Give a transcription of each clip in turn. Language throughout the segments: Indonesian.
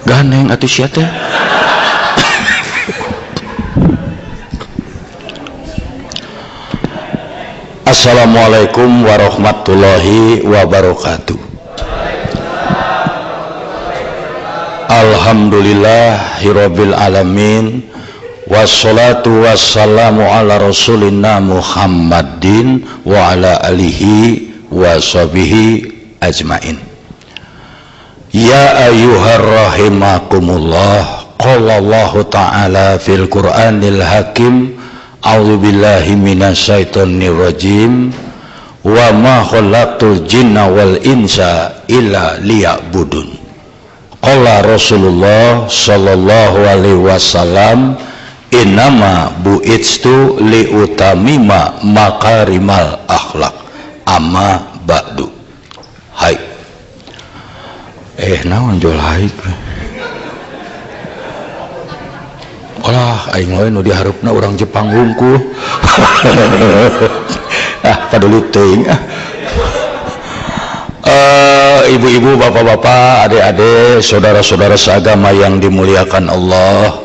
Ganeng atuh sia teh. Assalamualaikum warahmatullahi wabarakatuh. Alhamdulillahirabbil alamin wassalatu wassalamu ala rasulina Muhammadin wa ala alihi wa sahbihi ajmain. Ya ayyuhar rahimakumullah, qala Allah ta'ala fil Qur'anil Hakim, a'udzu billahi minasyaitonir rajim, wa ma khalaqtul jinna wal insa illa liya'budun. Qala Rasulullah sallallahu alaihi wasallam, innama bu'itstu liutamima makarimal akhlak, amma ba'du. Hai. Naon jol haik. Olah aing we nu diharupna urang Jepang hungkul. Padahal teuing. Ibu-ibu, bapak-bapak, adik-adik, saudara-saudara seagama yang dimuliakan Allah.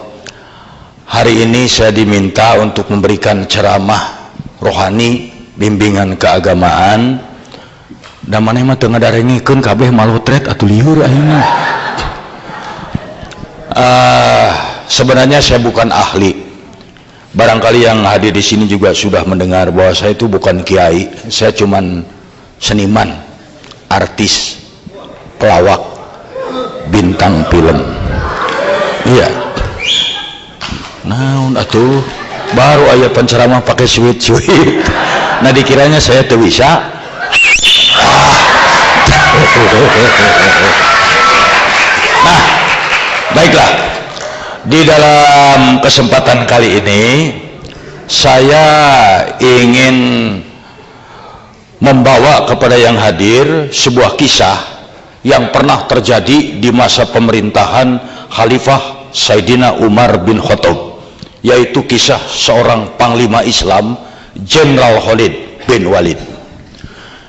Hari ini saya diminta untuk memberikan ceramah rohani, bimbingan keagamaan. Da maneh mah teu ngadarengikeun kabeh malotret atuh lieur ayeuna. Sebenarnya saya bukan ahli. Barangkali yang hadir di sini juga sudah mendengar bahwa saya itu bukan kiai. Saya cuman seniman, artis, pelawak, bintang film. Iya. Naon atuh baru aya penceramah pakai sweet-sweet. Nah dikiranya saya teu bisa. Nah, baiklah. Di dalam kesempatan kali ini saya ingin membawa kepada yang hadir sebuah kisah yang pernah terjadi di masa pemerintahan Khalifah Sayyidina Umar bin Khattab, yaitu kisah seorang panglima Islam, Jenderal Khalid bin Walid.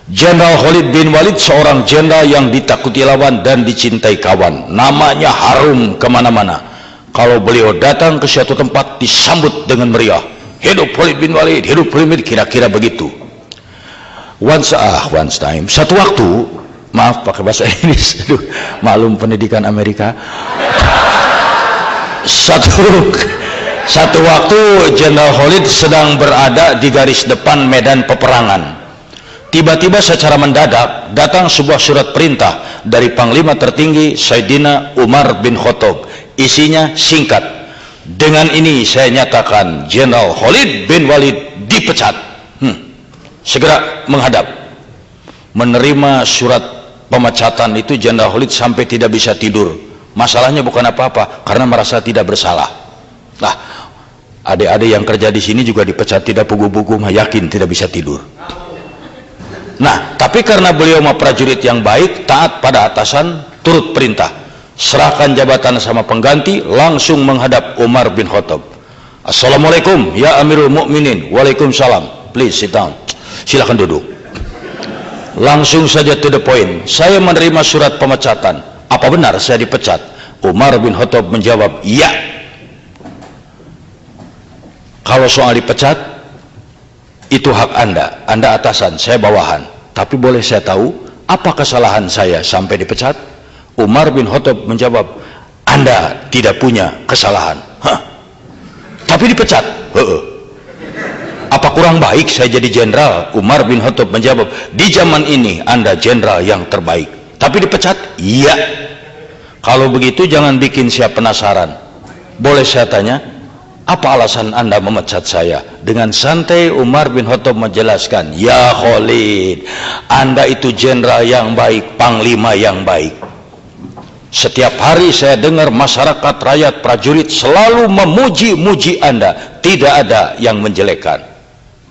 Jenderal Khalid bin Walid seorang jenderal yang ditakuti lawan dan dicintai kawan. Namanya harum kemana-mana. Kalau beliau datang ke suatu tempat disambut dengan meriah. Hidup Khalid bin Walid, hidup Khalid bin Walid, kira-kira begitu. Once time, satu waktu, maaf pakai bahasa Inggris, aduh, maklum pendidikan Amerika. Satu waktu Jenderal Khalid sedang berada di garis depan medan peperangan. Tiba-tiba secara mendadak datang sebuah surat perintah dari Panglima tertinggi Sayyidina Umar bin Khattab. Isinya singkat. Dengan ini saya nyatakan Jenderal Khalid bin Walid dipecat. Segera menghadap. Menerima surat pemecatan itu Jenderal Khalid sampai tidak bisa tidur. Masalahnya bukan apa-apa, karena merasa tidak bersalah. Nah, adik-adik yang kerja di sini juga dipecat tidak pugu-pugu, yakin tidak bisa tidur. Nah, tapi karena beliau mah prajurit yang baik, taat pada atasan, turut perintah, serahkan jabatan sama pengganti, langsung menghadap Umar bin Khattab. Assalamualaikum ya Amirul Mukminin. Waalaikumsalam. Please sit down. Silakan duduk. Langsung saja to the point. Saya menerima surat pemecatan. Apa benar saya dipecat? Umar bin Khattab menjawab, iya. Kalau soal dipecat, itu hak Anda atasan, saya bawahan. Tapi boleh saya tahu apa kesalahan saya sampai dipecat? Umar bin Khattab menjawab, Anda tidak punya kesalahan. Hah? Tapi dipecat? Apa kurang baik saya jadi jenderal? Umar bin Khattab menjawab, di zaman ini Anda jenderal yang terbaik. Tapi dipecat? Iya. Kalau begitu jangan bikin saya penasaran. Boleh saya tanya, apa alasan Anda memecat saya? Dengan santai Umar bin Khattab menjelaskan, ya Khalid, Anda itu jenderal yang baik, panglima yang baik. Setiap hari saya dengar masyarakat, rakyat, prajurit selalu memuji-muji Anda. Tidak ada yang menjelekkan.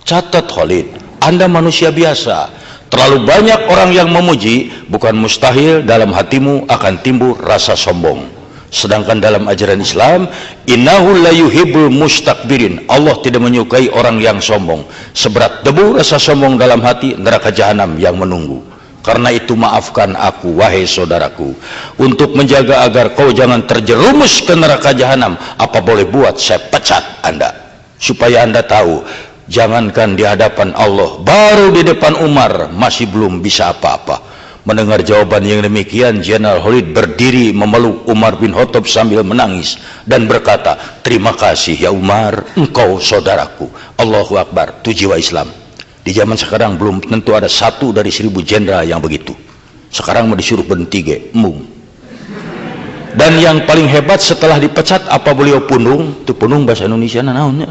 Catat Khalid, Anda manusia biasa. Terlalu banyak orang yang memuji, bukan mustahil dalam hatimu akan timbul rasa sombong. Sedangkan dalam ajaran Islam, innahu la yuhibbul mustakbirin, Allah tidak menyukai orang yang sombong. Seberat debu rasa sombong dalam hati, neraka jahanam yang menunggu. Karena itu maafkan aku, wahai saudaraku, untuk menjaga agar kau jangan terjerumus ke neraka jahanam. Apa boleh buat, saya pecat Anda, supaya Anda tahu, jangankan di hadapan Allah, baru di depan Umar masih belum bisa apa-apa. Mendengar jawaban yang demikian, Jenderal Khalid berdiri memeluk Umar bin Khattab sambil menangis dan berkata, terima kasih ya Umar, engkau saudaraku. Allahu Akbar. Itu jiwa Islam. Di zaman sekarang belum tentu ada 1 dari 1000 jenderal yang begitu. Sekarang mau disuruh bentige, embung. Dan yang paling hebat, setelah dipecat, apa beliau punung? Itu punung bahasa Indonesia naonnya.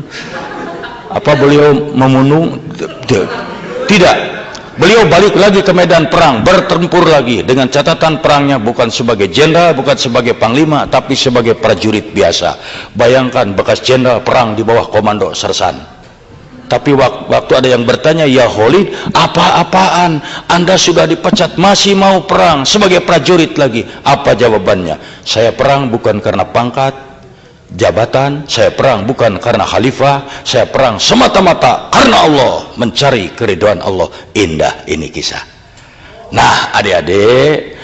Apa beliau memunung? Tidak. Beliau balik lagi ke medan perang, bertempur lagi, dengan catatan perangnya bukan sebagai jenderal, bukan sebagai panglima, tapi sebagai prajurit biasa. Bayangkan bekas jenderal perang di bawah komando sersan. Tapi waktu ada yang bertanya, ya Khalid, apa-apaan, Anda sudah dipecat masih mau perang sebagai prajurit lagi? Apa jawabannya? Saya perang bukan karena pangkat, jabatan, saya perang bukan karena khalifah, saya perang semata-mata karena Allah, mencari keridhaan Allah. Indah ini kisah. Nah adik-adik,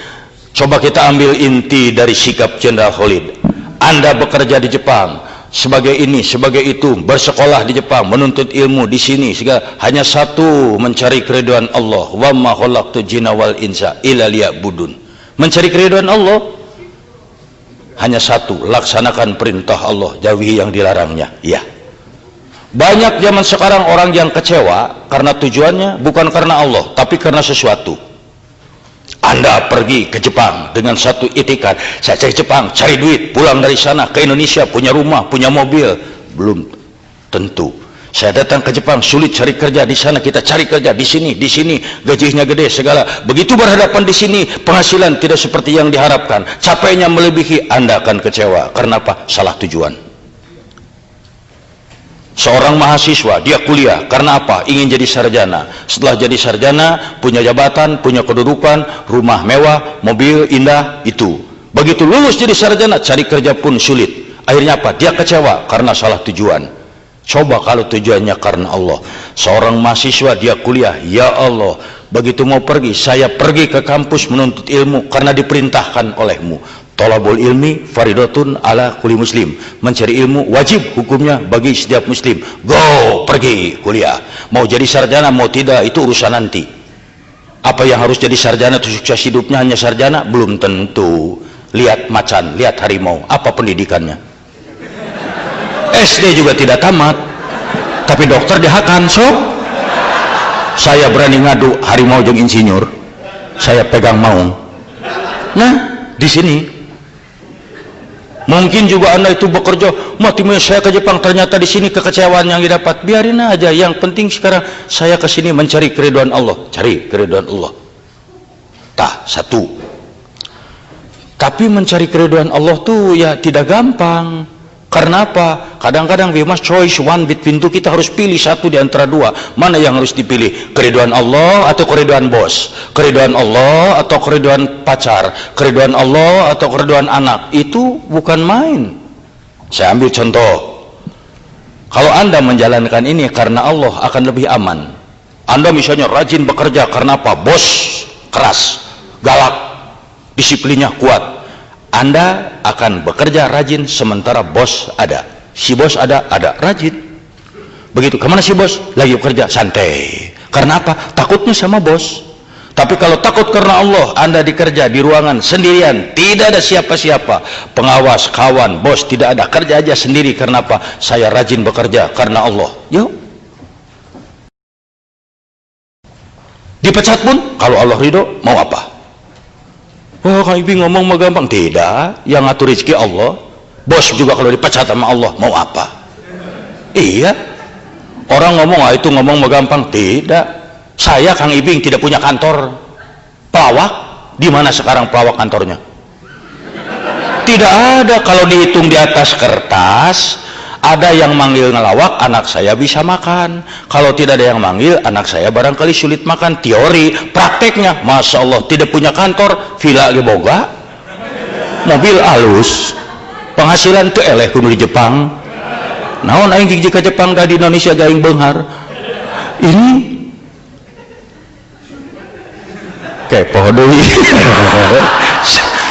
coba kita ambil inti dari sikap Jenderal Khalid. Anda bekerja di Jepang sebagai ini, sebagai itu, bersekolah di Jepang, menuntut ilmu di sini, segala, hanya satu, mencari keridhaan Allah. Wa ma khalaqtu jinna wal insa illa liya'budun. Mencari keridhaan Allah hanya satu, laksanakan perintah Allah, jauhi yang dilarangnya. Ya. Banyak zaman sekarang orang yang kecewa karena tujuannya bukan karena Allah, tapi karena sesuatu. Anda pergi ke Jepang dengan satu itikat, saya cari Jepang, cari duit, pulang dari sana ke Indonesia, punya rumah, punya mobil. Belum tentu. Saya datang ke Jepang, sulit cari kerja di sana, kita cari kerja di sini, gajinya gede segala. Begitu berhadapan di sini, penghasilan tidak seperti yang diharapkan, capeknya melebihi, Anda akan kecewa. Karena apa? Salah tujuan. Seorang mahasiswa, dia kuliah, karena apa? Ingin jadi sarjana. Setelah jadi sarjana, punya jabatan, punya kedudukan, rumah mewah, mobil indah, itu. Begitu lulus jadi sarjana, cari kerja pun sulit. Akhirnya apa? Dia kecewa, karena salah tujuan. Coba kalau tujuannya karena Allah. Seorang mahasiswa, dia kuliah, ya Allah, begitu mau pergi, saya pergi ke kampus menuntut ilmu, karena diperintahkan olehmu. Thalabul ilmi faridatun ala kulli muslim. Mencari ilmu wajib hukumnya bagi setiap muslim. Go, pergi kuliah. Mau jadi sarjana mau tidak itu urusan nanti. Apa yang harus jadi sarjana itu sukses hidupnya hanya sarjana? Belum tentu. Lihat macan, lihat harimau, apa pendidikannya? SD juga tidak tamat. Tapi dokter dihakan, sob. Saya berani ngadu harimau jeung insinyur. Saya pegang maung. Nah, di sini mungkin juga Anda itu bekerja, mati saya ke Jepang, ternyata di sini kekecewaan yang didapat. Biarin aja, yang penting sekarang saya ke sini mencari keridhaan Allah. Cari keridhaan Allah. Satu. Tapi mencari keridhaan Allah tuh ya tidak gampang. Karena apa? Kadang-kadang we must choice one between two. Kita harus pilih satu di antara dua. Mana yang harus dipilih? Keridhaan Allah atau keridhaan bos? Keridhaan Allah atau keridhaan pacar? Keridhaan Allah atau keridhaan anak? Itu bukan main. Saya ambil contoh. Kalau Anda menjalankan ini karena Allah akan lebih aman. Anda misalnya rajin bekerja karena apa? Bos keras, galak, disiplinnya kuat. Anda akan bekerja rajin sementara bos ada. Si bos ada rajin. Begitu, kemana si bos? Lagi bekerja, santai. Karena apa? Takutnya sama bos. Tapi kalau takut karena Allah, Anda dikerja di ruangan sendirian, tidak ada siapa-siapa, pengawas, kawan, bos tidak ada, kerja aja sendiri. Karena apa? Saya rajin bekerja karena Allah. Yuk. Dipecat pun kalau Allah ridho, mau apa? Wah, Kang Ibi ngomong mah gampang. Tidak, yang ngatur rezeki Allah. Bos juga kalau dipecat sama Allah, mau apa? Iya. Orang ngomong, itu ngomong mah gampang. Tidak. Saya Kang Ibing tidak punya kantor. Pelawak, di mana sekarang pelawak kantornya? Tidak ada. Kalau dihitung di atas kertas, Ada yang manggil ngelawak, anak saya bisa makan. Kalau tidak ada yang manggil, anak saya barangkali sulit makan. Teori, prakteknya, Masya Allah, tidak punya kantor, villa ge boga, mobil halus, penghasilan teu eleh kudu di Jepang. Naon aing gigi ka Jepang da di Indonesia gaing beunghar. Ini kepo deui.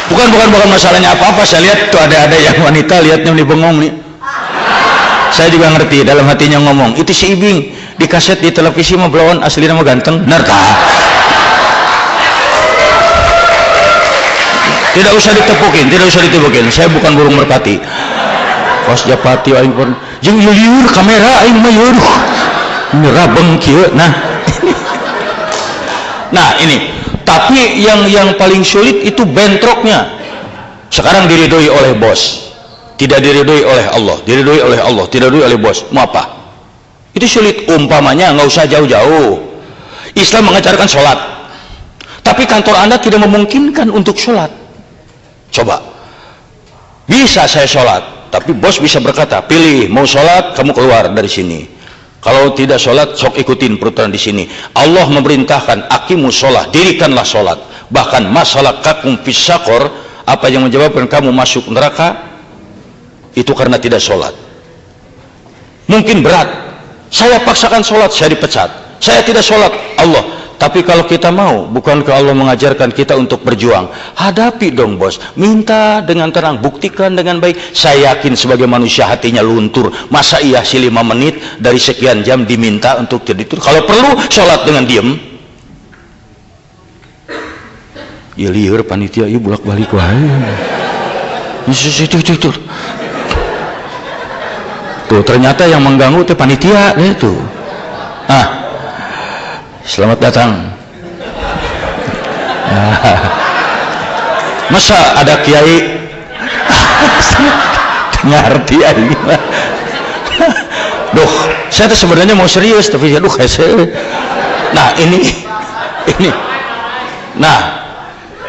Bukan masalahnya apa-apa. Saya lihat tuh ada yang wanita lihatnya nih bengong nih. Saya juga ngerti dalam hatinya ngomong, itu si Ibing di kaset di televisi mah belon, asli nama ganteng. Benar tah? Tidak usah ditepukin. Saya bukan burung merpati. Kos japati aing pun jeung liur kamera aing mah yeuh. Nyerabeng kieu. Nah, ini. Tapi yang paling sulit itu bentroknya. Sekarang diridhoi oleh bos, tidak diridhoi oleh Allah, diridhoi oleh Allah, tidak diridhoi oleh bos. Mau apa? Itu sulit. Umpamanya nggak usah jauh-jauh. Islam mengajarkan sholat, tapi kantor Anda tidak memungkinkan untuk sholat. Coba, bisa saya sholat, tapi bos bisa berkata, pilih mau sholat, kamu keluar dari sini. Kalau tidak sholat, sok ikutin peraturan di sini. Allah memerintahkan, aqimus sholat, dirikanlah sholat. Bahkan masalah kakum fisakor, apa yang menyebabkan kamu masuk neraka, itu karena tidak sholat. Mungkin berat. Saya paksakan sholat, saya dipecat. Saya tidak sholat, Allah. Tapi kalau kita mau, bukankah Allah mengajarkan kita untuk berjuang? Hadapi dong bos, minta dengan tenang, buktikan dengan baik. Saya yakin sebagai manusia hatinya luntur. Masa iya sih 5 menit dari sekian jam diminta untuk jadi itu? Kalau perlu sholat dengan diem. Ya liur panitia, ya bolak balik wae. Itu. Tuh ternyata yang mengganggu itu panitia itu. Selamat datang. Masa ada kiai ngerti aing. Duh, saya tuh sebenarnya mau serius tapi aduh hese. Nah, ini. Nah,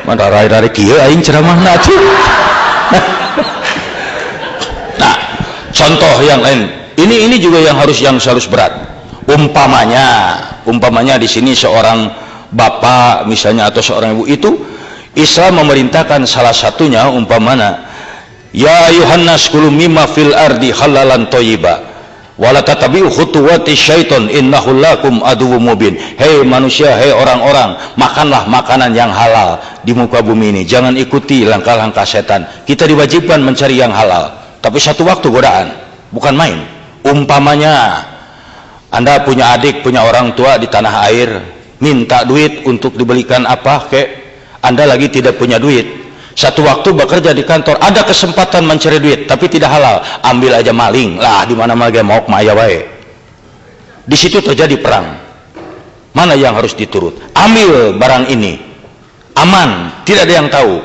mana rai kieu aing ceramahna tuh. Nah, contoh yang lain. Ini juga yang harus berat. Umpamanya di sini seorang bapak misalnya atau seorang ibu itu Islam memerintahkan salah satunya umpamanya ya ayuhannas kulu mimma fil ardi halalan thayyiba wala tatabi'u khutuwati syaiton innahu lakum aduwwum mubin. Hei manusia, hei orang-orang, makanlah makanan yang halal di muka bumi ini, jangan ikuti langkah-langkah setan. Kita diwajibkan mencari yang halal, tapi satu waktu godaan, bukan main. Umpamanya Anda punya adik, punya orang tua di tanah air, minta duit untuk dibelikan apa kek, Anda lagi tidak punya duit. Satu waktu bekerja di kantor, ada kesempatan mencari duit, tapi tidak halal, ambil aja maling lah, di mana mana mau maya wae. Di situ terjadi perang. Mana yang harus diturut? Ambil barang ini, aman, tidak ada yang tahu.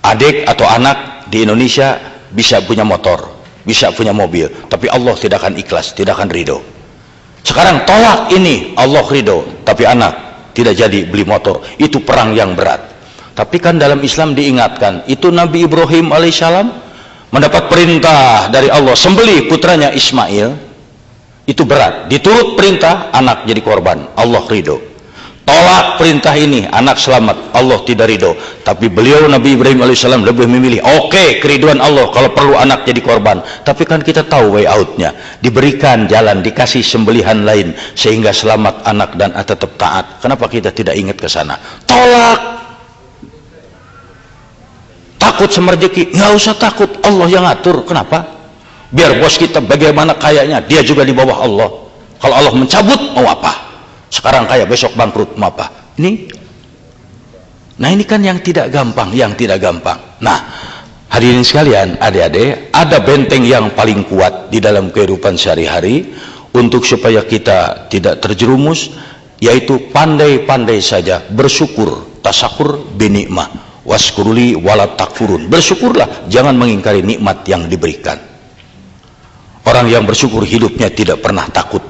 Adik atau anak di Indonesia bisa punya motor, bisa punya mobil, tapi Allah tidak akan ikhlas, tidak akan ridho. Sekarang tolak ini, Allah ridho, tapi anak tidak jadi beli motor. Itu perang yang berat. Tapi kan dalam Islam diingatkan, itu Nabi Ibrahim alaihissalam mendapat perintah dari Allah sembelih putranya Ismail. Itu berat, diturut perintah, anak jadi korban, Allah ridho. Tolak perintah ini, anak selamat, Allah tidak ridho. Tapi beliau Nabi Ibrahim alaihissalam lebih memilih, oke, keriduan Allah kalau perlu anak jadi korban. Tapi kan kita tahu way outnya, diberikan jalan, dikasih sembelihan lain sehingga selamat anak dan tetap taat. Kenapa kita tidak ingat ke sana? Tolak. Takut sama rezeki, nggak usah takut, Allah yang ngatur. Kenapa? Biar bos kita bagaimana kayaknya, dia juga di bawah Allah. Kalau Allah mencabut, mau apa? Sekarang kaya, besok bangkrut, mau apa? Nah ini kan yang tidak gampang, Nah, hadirin sekalian, adik-adik, ada benteng yang paling kuat di dalam kehidupan sehari-hari untuk supaya kita tidak terjerumus, yaitu pandai-pandai saja bersyukur, tasakur binikmah, waskuruli walat takfurun. Bersyukurlah, jangan mengingkari nikmat yang diberikan. Orang yang bersyukur hidupnya tidak pernah takut.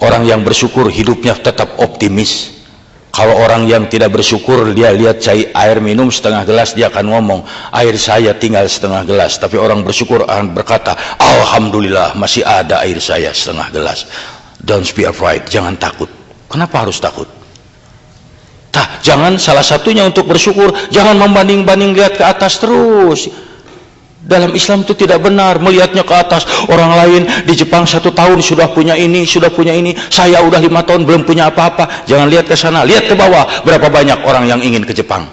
Orang yang bersyukur hidupnya tetap optimis. Kalau orang yang tidak bersyukur, dia lihat air minum setengah gelas, dia akan ngomong, air saya tinggal setengah gelas. Tapi orang bersyukur akan berkata, alhamdulillah masih ada air saya setengah gelas. Don't be afraid, jangan takut. Kenapa harus takut? Jangan, salah satunya untuk bersyukur, jangan membanding-banding, lihat ke atas terus. Dalam Islam itu tidak benar melihatnya ke atas. Orang lain di Jepang 1 tahun sudah punya ini, saya udah 5 tahun belum punya apa-apa. Jangan lihat ke sana, lihat ke bawah. Berapa banyak orang yang ingin ke Jepang?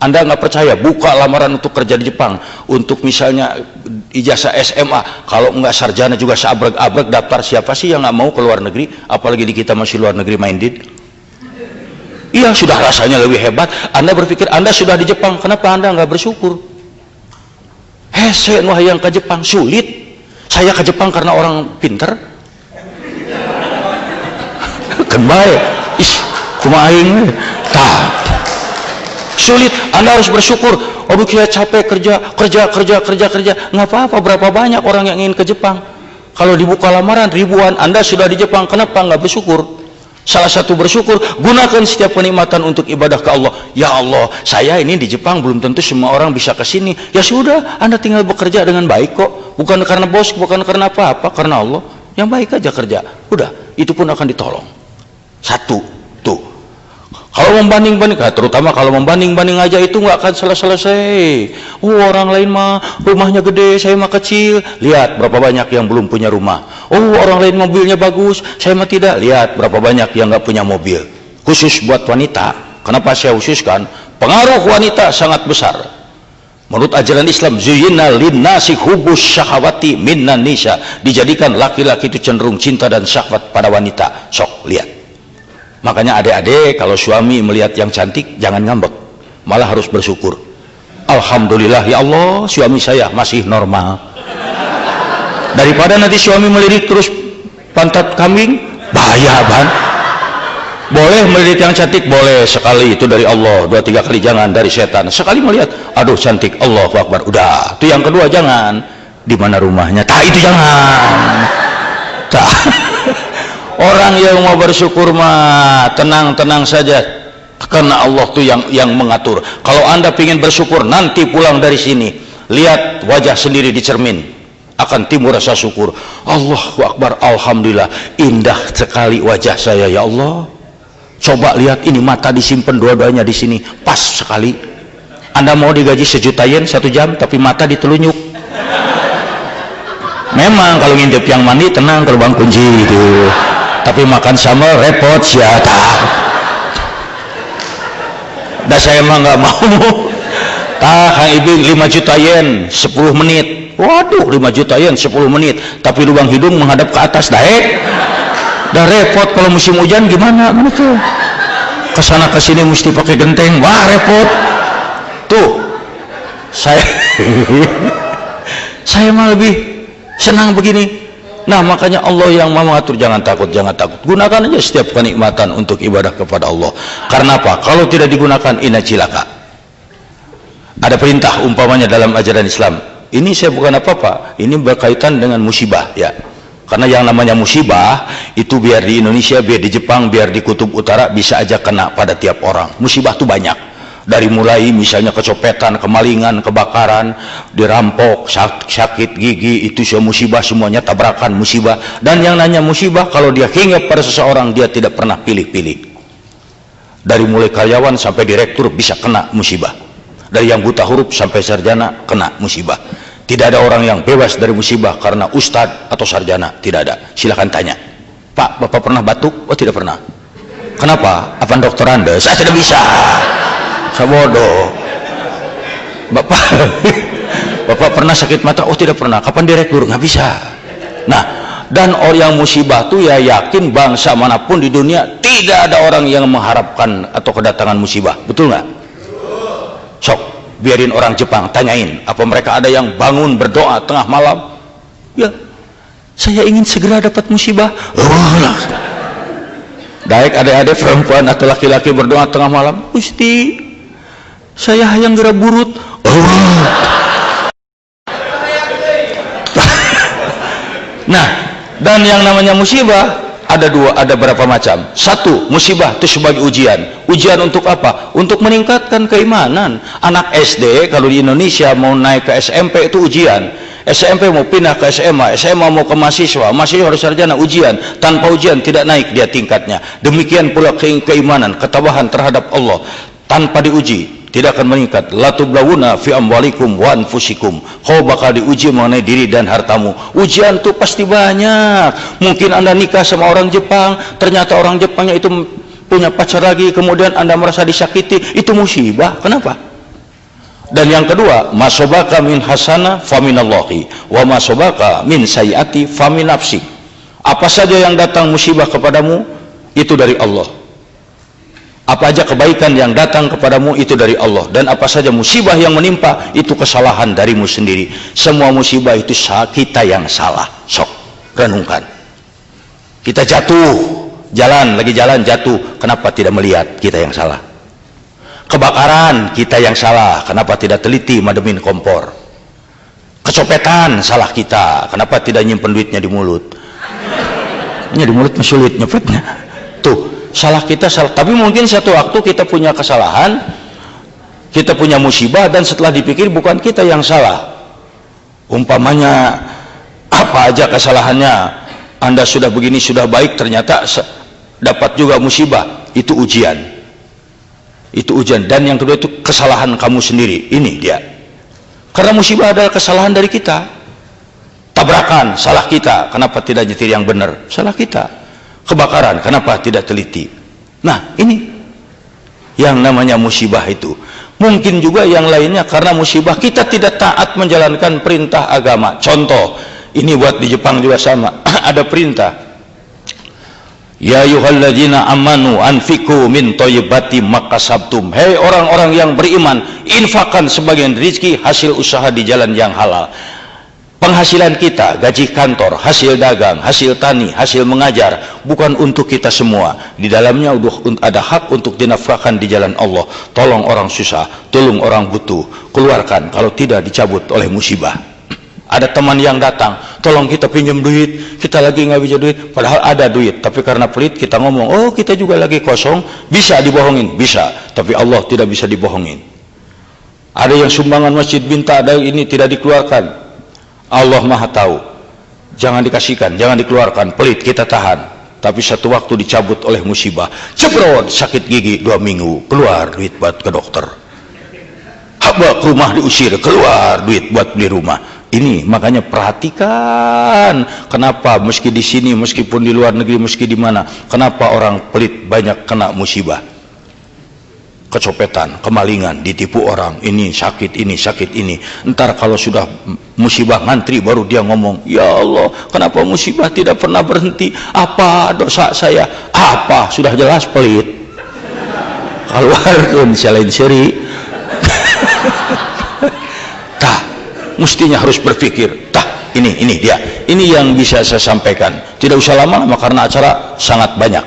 Anda nggak percaya, buka lamaran untuk kerja di Jepang, untuk misalnya ijazah SMA, kalau nggak sarjana juga seabrek-abrek daftar. Siapa sih yang nggak mau ke luar negeri? Apalagi di kita masih luar negeri minded. Iya, sudah rasanya lebih hebat. Anda berpikir Anda sudah di Jepang, kenapa Anda nggak bersyukur? Saya yang ke Jepang sulit. Saya ke Jepang karena orang pinter. Kan baik. Kumaha aing sulit. Anda harus bersyukur. Aduh, kita capek kerja. Nggak apa-apa, berapa banyak orang yang ingin ke Jepang. Kalau dibuka lamaran ribuan, Anda sudah di Jepang, kenapa nggak bersyukur? Salah satu bersyukur, gunakan setiap kenikmatan untuk ibadah ke Allah. Ya Allah, saya ini di Jepang, belum tentu semua orang bisa ke sini. Ya sudah, Anda tinggal bekerja dengan baik kok. Bukan karena bos, bukan karena apa-apa, karena Allah. Yang baik aja kerja. Udah, itu pun akan ditolong. Satu, tuh. Kalau membanding-banding, terutama kalau membanding-banding aja itu nggak akan selesai. Orang lain mah rumahnya gede, saya mah kecil. Lihat berapa banyak yang belum punya rumah. Orang lain mobilnya bagus, saya mah tidak. Lihat berapa banyak yang nggak punya mobil. Khusus buat wanita. Kenapa saya khususkan? Pengaruh wanita sangat besar. Menurut ajaran Islam, zuyyina linnasi hubbus syahawati minnan nisa. Dijadikan laki-laki itu cenderung cinta dan syahwat pada wanita. Sok lihat. Makanya adik-adik kalau suami melihat yang cantik jangan ngambek, malah harus bersyukur. Alhamdulillah ya Allah, suami saya masih normal. Daripada nanti suami melirik terus pantat kambing, bahaya ban. Boleh melirik yang cantik, boleh sekali, itu dari Allah. 2-3 kali jangan dari setan. Sekali melihat, aduh cantik, Allahu Akbar, udah. Itu yang kedua jangan. Di mana rumahnya? Itu jangan. Orang yang mau bersyukur mah tenang-tenang saja, karena Allah tuh yang mengatur. Kalau Anda ingin bersyukur, nanti pulang dari sini lihat wajah sendiri di cermin, akan timbul rasa syukur. Allahu Akbar, alhamdulillah, indah sekali wajah saya ya Allah. Coba lihat ini, mata disimpan dua-duanya di sini, pas sekali. Anda mau digaji 1 juta yen 1 jam, tapi mata ditelunyuk. Memang kalau ngintip yang mandi tenang, terbang kunci gitu. Tapi makan sama repot siapa? Dah saya mah nggak mau. Kang Ibing 5 juta yen 10 menit. Waduh, 5 juta yen 10 menit. Tapi lubang hidung menghadap ke atas, dah repot. Kalau musim hujan gimana? Gitu. Kesana kesini mesti pakai genteng. Wah repot. Tuh, saya mah lebih senang begini. Nah, makanya Allah yang mau mengatur. Jangan takut. Gunakan aja setiap kenikmatan untuk ibadah kepada Allah. Karena apa? Kalau tidak digunakan, ina cilaka. Ada perintah umpamanya dalam ajaran Islam. Ini saya bukan apa-apa. Ini berkaitan dengan musibah ya. Karena yang namanya musibah itu biar di Indonesia, biar di Jepang, biar di Kutub Utara bisa aja kena pada tiap orang. Musibah itu banyak. Dari mulai misalnya kecopetan, kemalingan, kebakaran, dirampok, sakit gigi, itu semua musibah, semuanya tabrakan musibah. Dan yang nanya musibah, kalau dia hinggap pada seseorang, dia tidak pernah pilih-pilih. Dari mulai karyawan sampai direktur bisa kena musibah. Dari yang buta huruf sampai sarjana kena musibah. Tidak ada orang yang bebas dari musibah karena ustadz atau sarjana, tidak ada. Silahkan tanya, Pak, Bapak pernah batuk? Oh tidak pernah. Kenapa? Apa dokter Anda? Saya tidak bisa. Saya bodoh. Bapak pernah sakit mata? Oh tidak pernah. Kapan direktur? Nggak bisa. Nah, dan orang yang musibah tuh ya yakin bangsa manapun di dunia tidak ada orang yang mengharapkan atau kedatangan musibah. Betul nggak? Sok, biarin orang Jepang tanyain, apa mereka ada yang bangun berdoa tengah malam? Ya, saya ingin segera dapat musibah. Baik adik-adik perempuan atau laki-laki berdoa tengah malam, Gusti, saya hayang gerak burut. Nah, dan yang namanya musibah ada berapa macam. Satu, musibah itu sebagai ujian. Ujian untuk apa? Untuk meningkatkan keimanan. Anak SD kalau di Indonesia mau naik ke SMP itu ujian. SMP mau pindah ke SMA, SMA mau ke mahasiswa, mahasiswa harus sarjana, ujian. Tanpa ujian tidak naik dia tingkatnya. Demikian pula keimanan, ketabahan terhadap Allah. Tanpa diuji tidak akan meningkat. La tublawuna fi amwalikum wa anfusikum. Kau bakal diuji mengenai diri dan hartamu. Ujian tuh pasti banyak. Mungkin Anda nikah sama orang Jepang, ternyata orang Jepangnya itu punya pacar lagi, kemudian Anda merasa disakiti, itu musibah. Kenapa? Dan yang kedua, masobaka min hasana faminallahi wa masobaka min sayyati famin nafsik. Apa saja yang datang musibah kepadamu itu dari Allah. Apa aja kebaikan yang datang kepadamu itu dari Allah, dan apa saja musibah yang menimpa itu kesalahan darimu sendiri. Semua musibah itu kita yang salah. Sok renungkan. Kita jatuh, lagi jalan jatuh, kenapa tidak melihat kita yang salah? Kebakaran, kita yang salah, kenapa tidak teliti mademin kompor? Kecopetan, salah kita, kenapa tidak nyimpen duitnya di mulut? Di mulut sulit nyepetnya. Tuh, salah kita salah. Tapi mungkin satu waktu kita punya kesalahan, kita punya musibah, dan setelah dipikir bukan kita yang salah. Umpamanya apa aja kesalahannya, Anda sudah begini, sudah baik, ternyata dapat juga musibah. Itu ujian. Itu ujian. Dan yang kedua itu kesalahan kamu sendiri. Ini dia. Karena musibah adalah kesalahan dari kita. Tabrakan, salah kita, kenapa tidak nyetir yang benar? Salah kita. Kebakaran, kenapa tidak teliti? Nah, ini yang namanya musibah itu. Mungkin juga yang lainnya karena musibah kita tidak taat menjalankan perintah agama. Contoh, ini buat di Jepang juga sama. Ada perintah, ya ayyuhalladzina amanu anfiqu min thayyibati makasabtum. Hei orang-orang yang beriman, infakkan sebagian rezeki hasil usaha di jalan yang halal. Penghasilan kita, gaji kantor, hasil dagang, hasil tani, hasil mengajar, bukan untuk kita semua. Di dalamnya ada hak untuk dinafkahkan di jalan Allah. Tolong orang susah, tolong orang butuh, keluarkan, kalau tidak dicabut oleh musibah. Ada teman yang datang, tolong kita pinjam duit, kita lagi nggak bisa duit, padahal ada duit, tapi karena pelit kita ngomong, oh kita juga lagi kosong, bisa dibohongin, bisa, tapi Allah tidak bisa dibohongin. Ada yang sumbangan masjid minta, ada ini tidak dikeluarkan, Allah maha tahu, jangan dikasihkan, jangan dikeluarkan, pelit kita tahan, tapi satu waktu dicabut oleh musibah, cebrot, sakit gigi 2 minggu, keluar duit buat ke dokter, habak rumah diusir, keluar duit buat beli rumah. Ini makanya perhatikan, kenapa meski di sini, meskipun di luar negeri, meski di mana, kenapa orang pelit banyak kena musibah, kecopetan, kemalingan, ditipu orang, ini sakit ini. Entar kalau sudah musibah ngantri baru dia ngomong, ya Allah, kenapa musibah tidak pernah berhenti? Apa dosa saya? Apa? Sudah jelas pelit. Keluarkan selain seri. Mestinya harus berpikir, ini dia, ini yang bisa saya sampaikan. Tidak usah lama-lama karena acara sangat banyak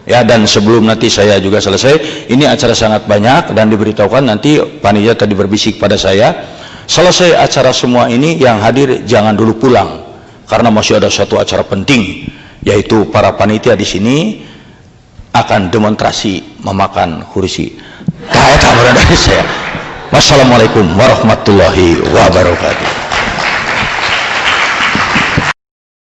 ya, dan sebelum nanti saya juga selesai, ini acara sangat banyak dan diberitahukan nanti panitia tadi berbisik pada saya, selesai acara semua ini yang hadir jangan dulu pulang karena masih ada satu acara penting, yaitu para panitia di sini akan demonstrasi memakan kursi. Wassalamualaikum warahmatullahi wabarakatuh.